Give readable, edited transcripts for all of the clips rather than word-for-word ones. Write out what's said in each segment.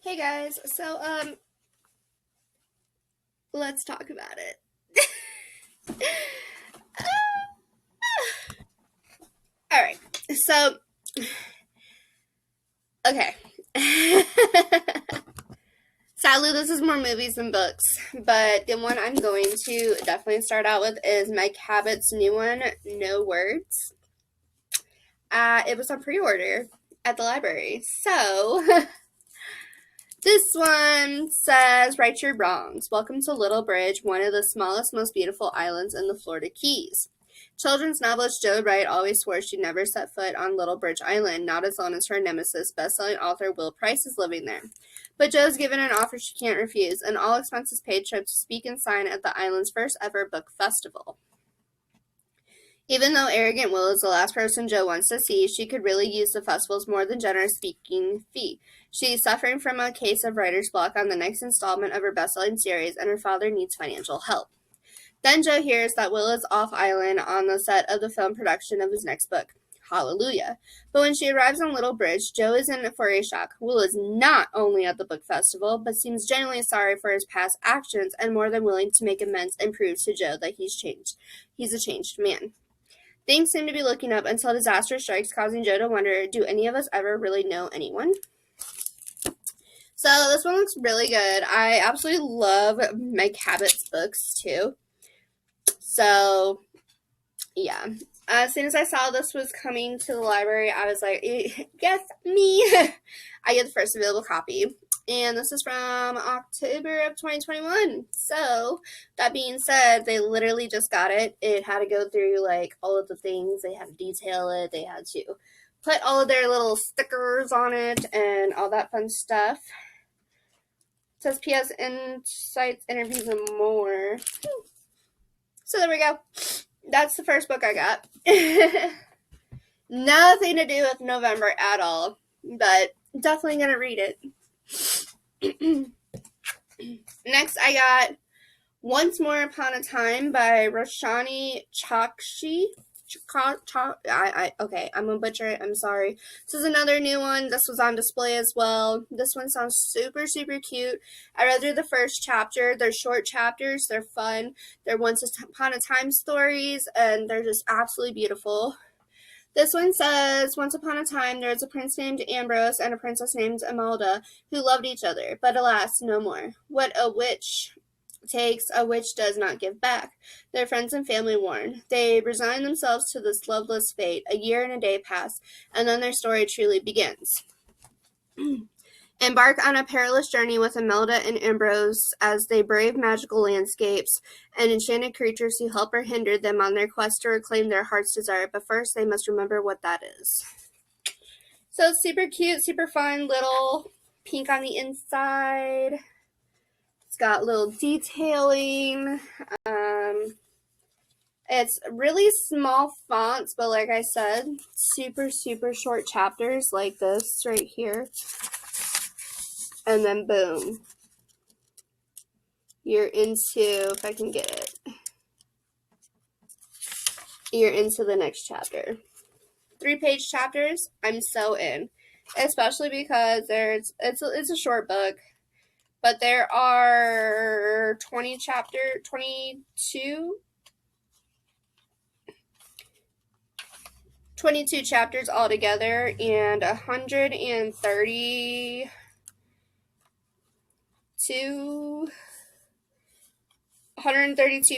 Hey guys, so let's talk about it. All right. So, okay. Sadly, this is more movies than books, but the one I'm going to definitely start out with is Mike Cabot's new one, No Words. It was on pre-order at the library. So, this one says, "Right your wrongs. Welcome to Little Bridge, one of the smallest, most beautiful islands in the Florida Keys. Children's novelist Jo Wright always swore she'd never set foot on Little Bridge Island, not as long as her nemesis, best-selling author Will Price, is living there. But Jo's given an offer she can't refuse, an all-expenses-paid trip to speak and sign at the island's first-ever book festival. Even though arrogant Will is the last person Jo wants to see, she could really use the festival's more than generous speaking fee. She's suffering from a case of writer's block on the next installment of her best-selling series, and her father needs financial help. Then Jo hears that Will is off-island on the set of the film production of his next book, Hallelujah. But when she arrives on Little Bridge, Jo is in for a shock. Will is not only at the book festival, but seems genuinely sorry for his past actions and more than willing to make amends and prove to Jo that he's changed. He's a changed man. Things seem to be looking up until disaster strikes, causing Jo to wonder, do any of us ever really know anyone? So this one looks really good. I absolutely love Mike Cabot's books, too. So, yeah. As soon as I saw this was coming to the library, I was like, yes, me. I get the first available copy. And this is from October of 2021. So, that being said, they literally just got it. It had to go through, like, all of the things. They had to detail it. They had to put all of their little stickers on it and all that fun stuff. It says P.S. Insights, interviews, and more. So there we go. That's the first book I got. Nothing to do with November at all, but definitely going to read it. Next, I got Once More Upon a Time by Roshani Chokshi. Okay, I'm gonna butcher it. I'm sorry. This is another new one. This was on display as well. This one sounds super, super cute. I read through the first chapter. They're short chapters. They're fun. They're Once Upon a Time stories, and they're just absolutely beautiful. This one says, once upon a time, there was a prince named Ambrose and a princess named Imelda who loved each other, but alas, no more. What a witch takes, a witch does not give back. Their friends and family warn. They resign themselves to this loveless fate. A year and a day pass, and then their story truly begins. Embark on a perilous journey with Imelda and Ambrose as they brave magical landscapes and enchanted creatures who help or hinder them on their quest to reclaim their heart's desire, but first they must remember what that is. So it's super cute, super fun, little pink on the inside. Got little detailing. It's really small fonts, but like I said, super, super short chapters like this right here. And then boom. You're into, if I can get it, you're into the next chapter. 3-page chapters, I'm so in. Especially because it's a short book. But there are 22 chapters altogether and 132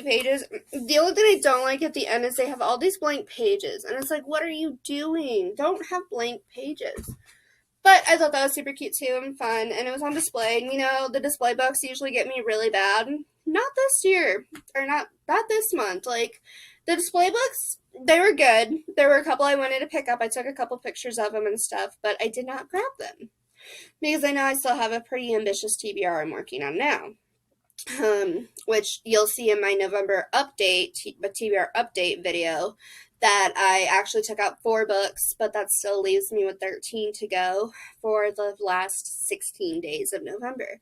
pages. The only thing I don't like at the end is they have all these blank pages. And it's like, what are you doing? Don't have blank pages. But I thought that was super cute too and fun, and it was on display. And, you know, the display books usually get me really bad. Not this year, or not this month. Like, the display books, they were good. There were a couple I wanted to pick up. I took a couple pictures of them and stuff, but I did not grab them. Because I know I still have a pretty ambitious TBR I'm working on now. Which you'll see in my November update, TBR update video, that I actually took out 4 books, but that still leaves me with 13 to go for the last 16 days of November.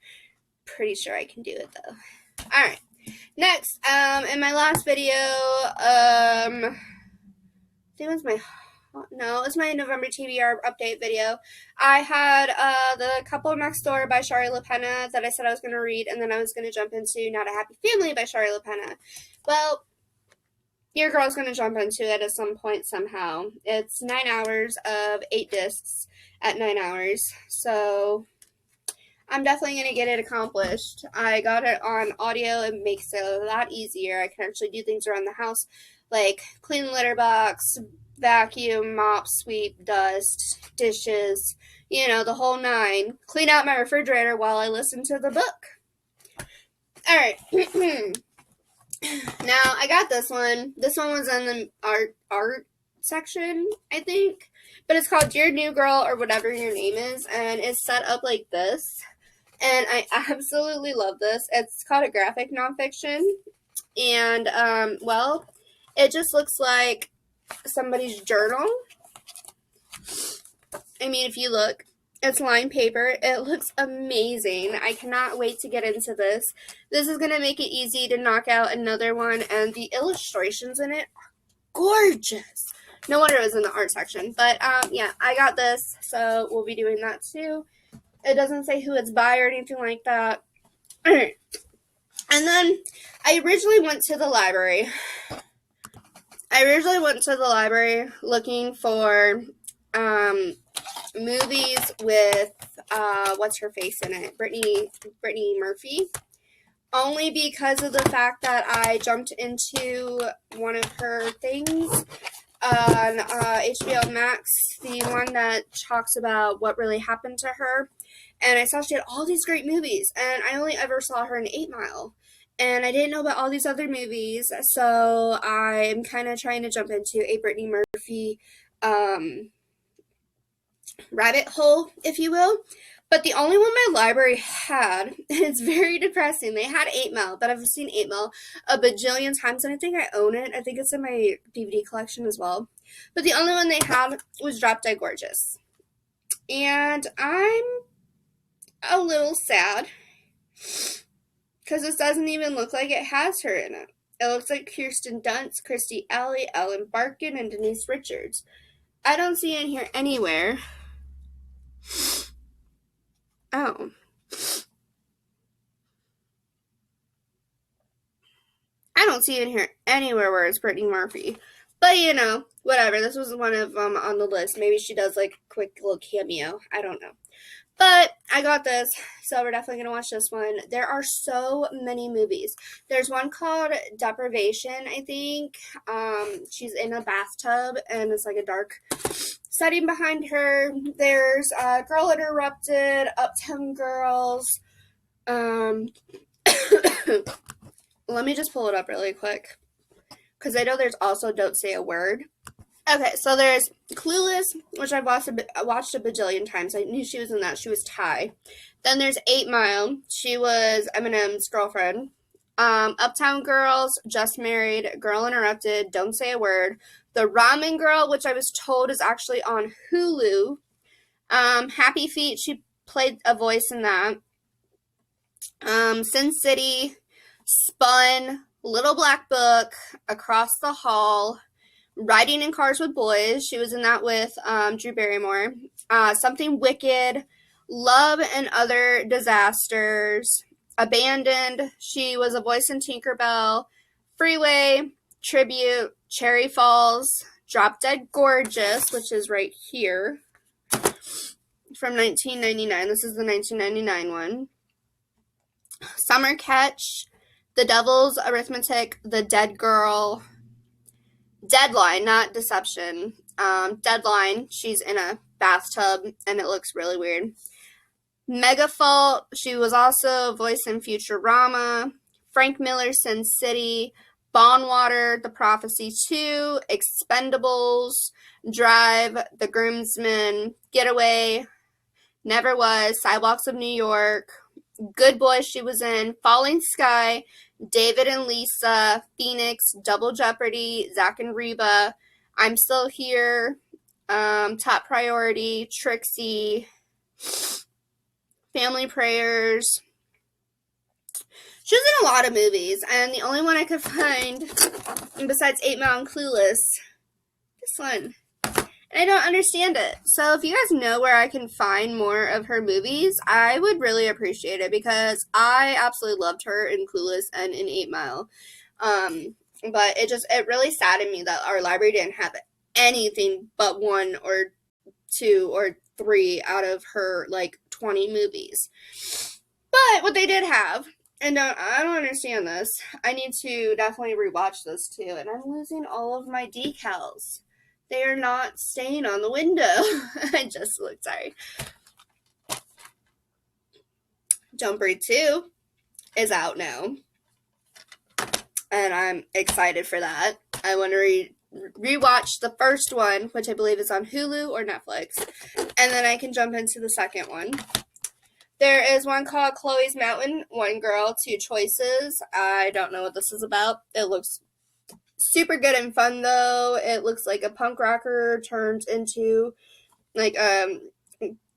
Pretty sure I can do it, though. Alright, next, in my last video, I think it was my no, it's my November TBR update video. I had The Couple Next Door by Shari LaPena that I said I was going to read, and then I was going to jump into Not a Happy Family by Shari LaPena. Well, your girl's going to jump into it at some point somehow. It's 9 hours of 8 discs at 9 hours, so I'm definitely going to get it accomplished. I got it on audio. It makes it a lot easier. I can actually do things around the house, like clean the litter box, vacuum, mop, sweep, dust, dishes, you know, the whole 9. Clean out my refrigerator while I listen to the book. Alright. Now, I got this one. This one was in the art section, I think. But it's called Dear New Girl, or whatever your name is. And it's set up like this. And I absolutely love this. It's called a graphic nonfiction. And, well, it just looks like somebody's journal. I mean, if you look, it's lined paper. It looks amazing. I cannot wait to get into this. This is going to make it easy to knock out another one, and the illustrations in it are gorgeous. No wonder it was in the art section. But, yeah, I got this, so we'll be doing that too. It doesn't say who it's by or anything like that. Alright. And then I originally went to the library. Looking for movies with what's her face in it, Brittany Murphy, only because of the fact that I jumped into one of her things on HBO Max, the one that talks about what really happened to her, and I saw she had all these great movies, and I only ever saw her in 8 Mile. And I didn't know about all these other movies, so I'm kind of trying to jump into a Brittany Murphy rabbit hole, if you will. But the only one my library had, and it's very depressing, they had 8 Mile, but I've seen 8 Mile a bajillion times, and I think I own it. I think it's in my DVD collection as well. But the only one they had was Drop Dead Gorgeous. And I'm a little sad, because this doesn't even look like it has her in it. It looks like Kirsten Dunst, Kirstie Alley, Ellen Barkin, and Denise Richards. I don't see it in here anywhere. Oh. I don't see it in here anywhere where it's Brittany Murphy. But, you know, whatever. This was one of them on the list. Maybe she does, like, a quick little cameo. I don't know. But I got this, so we're definitely going to watch this one. There are so many movies. There's one called Deprivation, I think. She's in a bathtub, and it's like a dark setting behind her. There's Girl Interrupted, Uptown Girls. Let me just pull it up really quick, because I know there's also Don't Say a Word. Okay, so there's Clueless, which I've watched a bajillion times. I knew she was in that. She was Ty. Then there's 8 Mile. She was Eminem's girlfriend. Uptown Girls, Just Married, Girl Interrupted, Don't Say a Word. The Ramen Girl, which I was told is actually on Hulu. Happy Feet, she played a voice in that. Sin City, Spun, Little Black Book, Across the Hall, Riding in Cars with Boys. She was in that with Drew Barrymore. Something Wicked, Love and Other Disasters, Abandoned. She was a voice in Tinkerbell. Freeway, Tribute, Cherry Falls, Drop Dead Gorgeous, which is right here, from 1999. This is the 1999 one. Summer Catch, The Devil's Arithmetic, The Dead Girl, Deadline, not Deception. Deadline, she's in a bathtub, and it looks really weird. Megafault, she was also a voice in Futurama. Frank Miller's Sin City, Bondwater, The Prophecy 2, Expendables, Drive, The Groomsman, Getaway, Never Was, Sidewalks of New York, Good Boy she was in, Falling Sky, David and Lisa, Phoenix, Double Jeopardy, Zack and Reba, I'm Still Here, Top Priority, Trixie, Family Prayers. She was in a lot of movies, and the only one I could find, besides 8 Mile and Clueless, this one. and I don't understand it. So if you guys know where I can find more of her movies, I would really appreciate it because I absolutely loved her in Clueless and in 8 Mile. But it really saddened me that our library didn't have anything but 1 or 2 or 3 out of her like 20 movies. But what they did have, and I don't understand this. I need to definitely rewatch this too. And I'm losing all of my decals. They are not staying on the window. I just looked, sorry. Don't Breathe 2 is out now. And I'm excited for that. I want to rewatch the first one, which I believe is on Hulu or Netflix. And then I can jump into the second one. There is one called Chloe's Mountain, One Girl, Two Choices. I don't know what this is about. It looks super good and fun, though. It looks like a punk rocker turned into, like,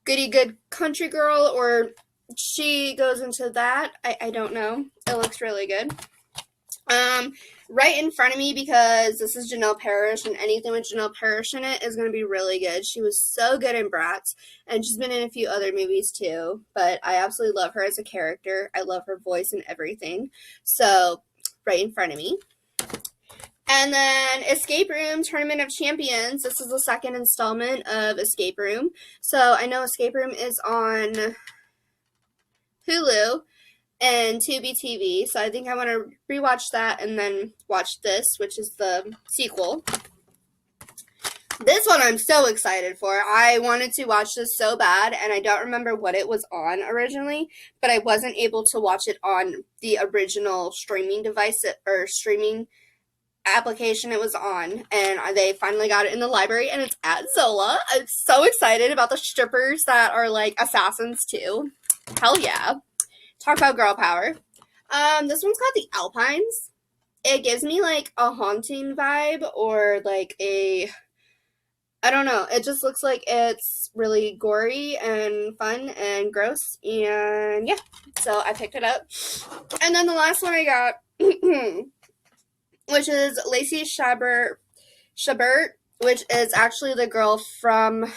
goody good country girl, or she goes into that. I don't know. It looks really good. Right in front of me, because this is Janelle Parrish, and anything with Janelle Parrish in it is going to be really good. She was so good in Bratz, and she's been in a few other movies too, but I absolutely love her as a character. I love her voice and everything. So, right in front of me. And then Escape Room Tournament of Champions. This is the second installment of Escape Room. So, I know Escape Room is on Hulu and Tubi TV, so I think I want to rewatch that and then watch this, which is the sequel. This one I'm so excited for. I wanted to watch this so bad, and I don't remember what it was on originally, but I wasn't able to watch it on the original streaming device or streaming application it was on, and they finally got it in the library, and it's at Zola. I'm so excited about the strippers that are like assassins too. Hell yeah. Talk about girl power. This one's called The Alpines. It gives me like a haunting vibe, or like I don't know. It just looks like it's really gory and fun and gross. And yeah, so I picked it up. And then the last one I got, which is Lacey Schaber, which is actually the girl from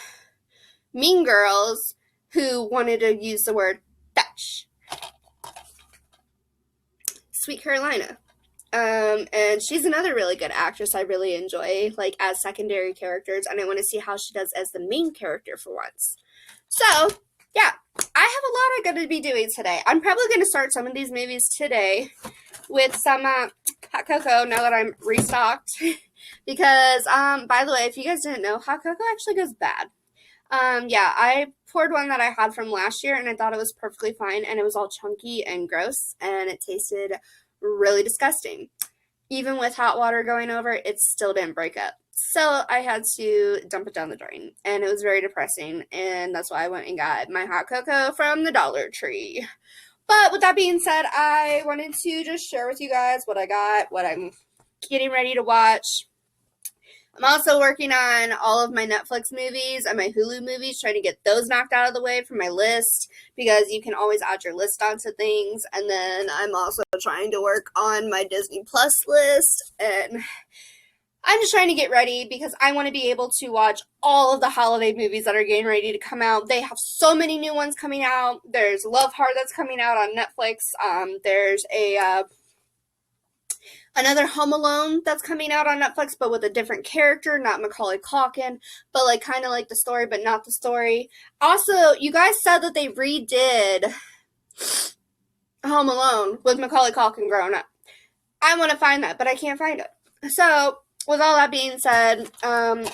Mean Girls who wanted to use the word fetch. Sweet Carolina. And she's another really good actress I really enjoy, like, as secondary characters, and I want to see how she does as the main character for once. So, yeah, I have a lot I'm going to be doing today. I'm probably going to start some of these movies today with some hot cocoa now that I'm restocked, because, by the way, if you guys didn't know, hot cocoa actually goes bad. Yeah, I poured one that I had from last year, and I thought it was perfectly fine, and it was all chunky and gross, and it tasted really disgusting. Even with hot water going over, it still didn't break up. So I had to dump it down the drain, and it was very depressing, and that's why I went and got my hot cocoa from the Dollar Tree. But with that being said, I wanted to just share with you guys what I got, what I'm getting ready to watch. I'm also working on all of my Netflix movies and my Hulu movies, trying to get those knocked out of the way from my list, because you can always add your list onto things. And then I'm also trying to work on my Disney Plus list, and I'm just trying to get ready because I want to be able to watch all of the holiday movies that are getting ready to come out. They have so many new ones coming out. There's Love Heart that's coming out on Netflix. There's another Home Alone that's coming out on Netflix, but with a different character, not Macaulay Culkin, but like kind of like the story, but not the story. Also, you guys said that they redid Home Alone with Macaulay Culkin growing up. I want to find that, but I can't find it. So, with all that being said, I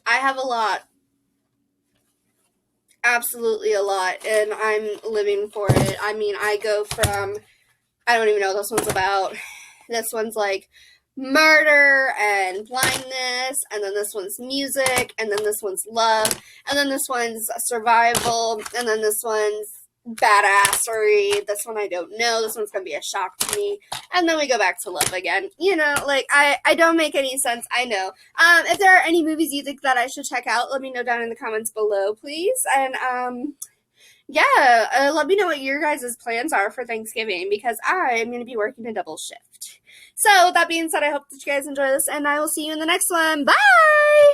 have a lot. Absolutely a lot, and I'm living for it. I mean, I go from, I don't even know what this one's about. This one's like murder and blindness, and then this one's music, and then this one's love, and then this one's survival, and then this one's badassery. This one I don't know. This one's gonna be a shock to me. And then we go back to love again. You know, like, I don't make any sense. I know. If there are any movies you think that I should check out, let me know down in the comments below, please. And, Yeah, let me know what your guys' plans are for Thanksgiving because I am going to be working a double shift. So, that being said, I hope that you guys enjoy this, and I will see you in the next one. Bye!